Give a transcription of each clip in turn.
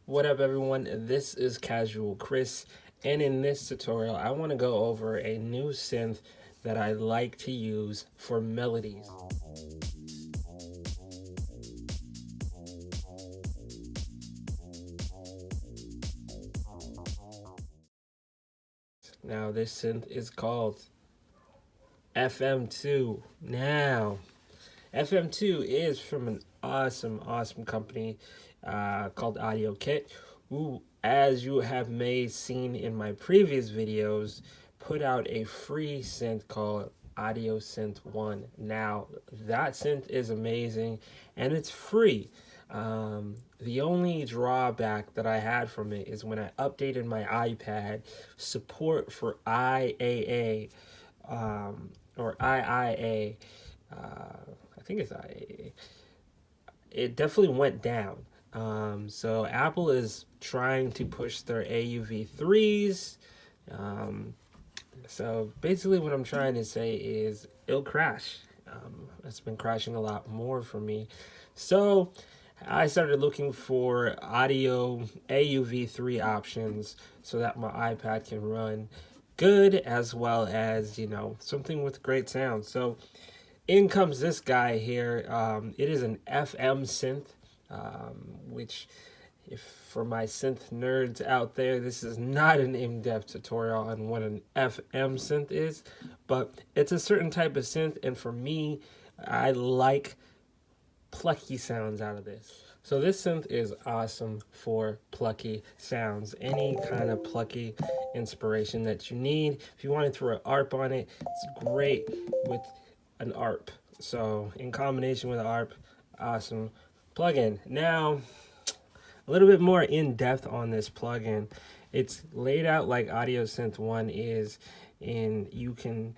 What up, everyone? This is Casual Chris, and in this tutorial, I want to go over a new synth that I like to use for melodies. Now, this synth is called FM2. Now, FM2 is from an awesome company called AudioKit, who, as you have may seen in my previous videos, put out a free synth called Audio Synth 1. Now, that synth is amazing and it's free. The only drawback that I had from it is when I updated my iPad, support for IAA or IIA, I think it's IAA, it definitely went down. So Apple is trying to push their AUV3s. So basically what I'm trying to say is it'll crash. It's been crashing a lot more for me. So I started looking for audio AUV3 options so that my iPad can run good, as well as, something with great sound. So in comes this guy here. It is an FM synth, which, if for my synth nerds out there, this is not an in-depth tutorial on what an FM synth is, but it's a certain type of synth, and for me, I like plucky sounds out of this. So this synth is awesome for plucky sounds. Any kind of plucky inspiration that you need. If you want to throw an ARP on it, it's great with an ARP. So in combination with an ARP, awesome plugin. Now, a little bit more in depth on this plugin. It's laid out like Audio Synth 1 is, and you can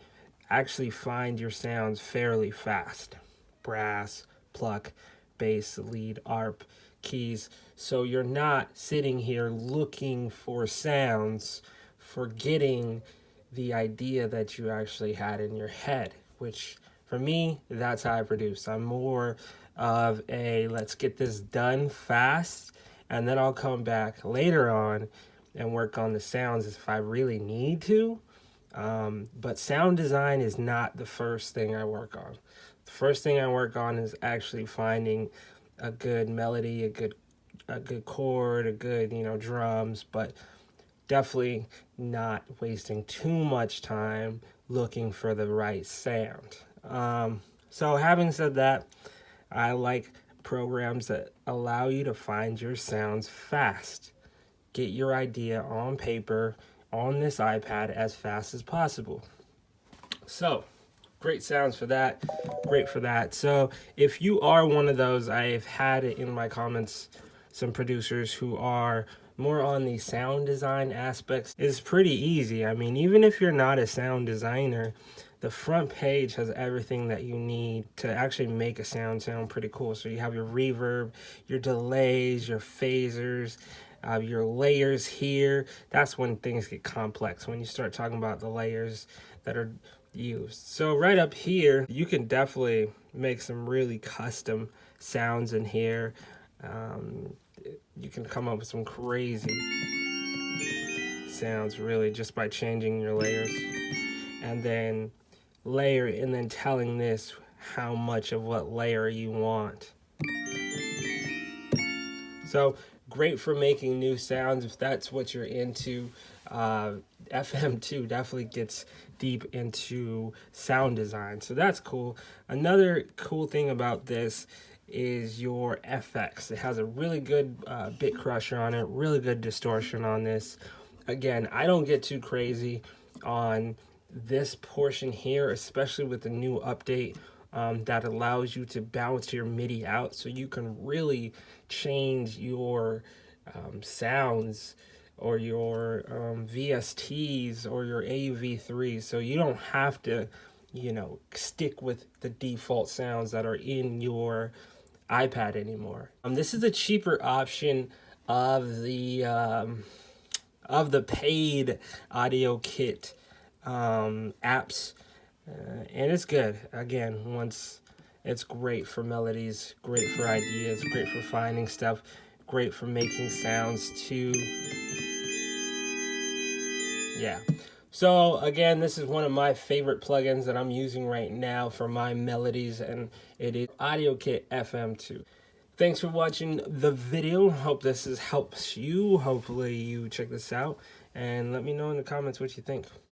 actually find your sounds fairly fast. Brass, pluck, bass, lead, ARP, keys. So you're not sitting here looking for sounds, forgetting the idea that you actually had in your head, which for me, that's how I produce. I'm more of a let's get this done fast, and then I'll come back later on and work on the sounds if I really need to. But sound design is not the first thing I work on. The first thing I work on is actually finding a good melody, a good chord, a good, drums, but definitely not wasting too much time looking for the right sound. So having said that, I like programs that allow you to find your sounds fast. Get your idea on paper on this iPad as fast as possible. So, great sounds for that. Great for that. So, if you are one of those, I've had it in my comments, some producers who are more on the sound design aspects. It's pretty easy. I mean, even if you're not a sound designer, the front page has everything that you need to actually make a sound pretty cool. So you have your reverb, your delays, your phasers, your layers here. That's when things get complex, when you start talking about the layers that are used. So right up here, you can definitely make some really custom sounds in here. You can come up with some crazy sounds really just by changing your layers, and then layer, and then telling this how much of what layer you want. So great for making new sounds if that's what you're into. FM2 definitely gets deep into sound design, so that's cool. Another cool thing about this is your FX. It has a really good bit crusher on it, really good distortion on this. Again, I don't get too crazy on this portion here, especially with the new update that allows you to bounce your MIDI out, so you can really change your sounds or your VSTs or your AUV3s, so you don't have to stick with the default sounds that are in your iPad anymore. This is a cheaper option of the paid AudioKit apps, and it's good. Again, once it's great for melodies, great for ideas, great for finding stuff, great for making sounds too. Yeah. So again, this is one of my favorite plugins that I'm using right now for my melodies, and it is AudioKit FM2. Thanks for watching the video. Hope helps you. Hopefully you check this out, and let me know in the comments what you think.